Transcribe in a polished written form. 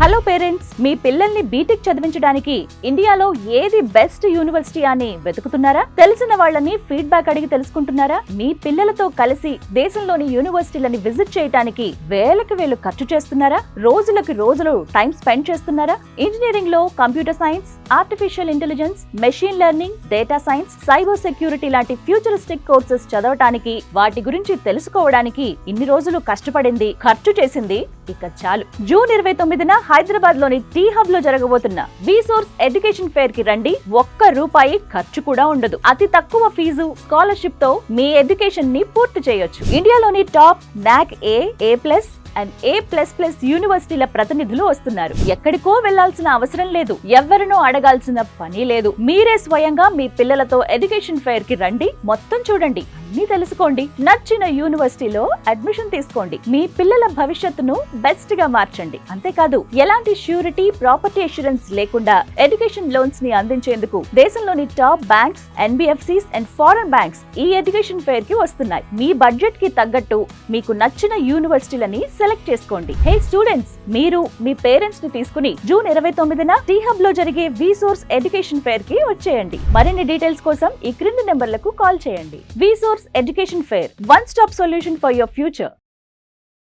Hello parents, మీ పిల్లల్ని BTech చదివించడానికి ఇండియాలో ఏది బెస్ట్ యూనివర్సిటీ అని వెతుకుతున్నారా? తెలిసిన వాళ్ళని ఫీడ్బ్యాక్ అడిగి తెలుసుకుంటున్నారా? మీ పిల్లలతో కలిసి దేశంలోని యూనివర్సిటీలని విజిట్ చేయడానికి వేలకు వేలు ఖర్చు చేస్తున్నారా? రోజులకు రోజులు టైం స్పెండ్ చేస్తున్నారా? ఇంజనీరింగ్ లో computer science, artificial intelligence, machine learning, data science, cyber security లాంటి ఫ్యూచరిస్టిక్ కోర్సెస్ చదవటానికి, వాటి గురించి తెలుసుకోవడానికి ఇన్ని రోజులు కష్టపడింది, ఖర్చు చేసింది ఇక చాలు. జూన్ 29న హైదరాబాద్ లోని టీ హబ్ లో జరగబోతున్న విసోర్స్ ఎడ్యుకేషన్ ఫెయిర్ కి రండి. ₹1 ఖర్చు కూడా ఉండదు. అతి తక్కువ ఫీజు, స్కాలర్షిప్ తో మీ ఎడ్యుకేషన్ ని పూర్తి చేయొచ్చు. ఇండియాలోని టాప్ నాక్ A+, అండ్ A++ యూనివర్సిటీల ప్రతినిధులు వస్తున్నారు. ఎక్కడికో వెళ్లాల్సిన అవసరం లేదు, ఎవరినో అడగాల్సిన పని లేదు. మీరే స్వయంగా మీ పిల్లలతో ఎడ్యుకేషన్ ఫెయిర్ కి రండి, మొత్తం చూడండి, అన్ని తెలుసుకోండి. నచ్చిన యూనివర్సిటీలో అడ్మిషన్ తీసుకోండి. మీ పిల్లల భవిష్యత్తును బెస్ట్ గా మార్చండి. అంతేకాదు, ఎలాంటి ష్యూరిటీ, ప్రాపర్టీ అష్యూరెన్స్ లేకుండా ఎడ్యుకేషన్ లోన్స్ ని అందించేందుకు దేశంలోని top banks, NBFCs and foreign banks ఈ ఎడ్యుకేషన్ ఫెయిర్ కి వస్తున్నాయి. మీ బడ్జెట్ కి తగ్గట్టు మీకు నచ్చిన యూనివర్సిటీలని సెలెక్ట్ చేసుకోండి. హే స్టూడెంట్స్, మీరు మీ పేరెంట్స్ ని తీసుకుని జూన్ 29న టీ హబ్ లో జరిగే విసోర్స్ ఎడ్యుకేషన్ ఫెయిర్ కి వచ్చేయండి. మరిన్ని డీటెయిల్స్ కోసం ఈ క్రింది నెంబర్లకు కాల్ చేయండి. Visource education fair, one stop solution for your future.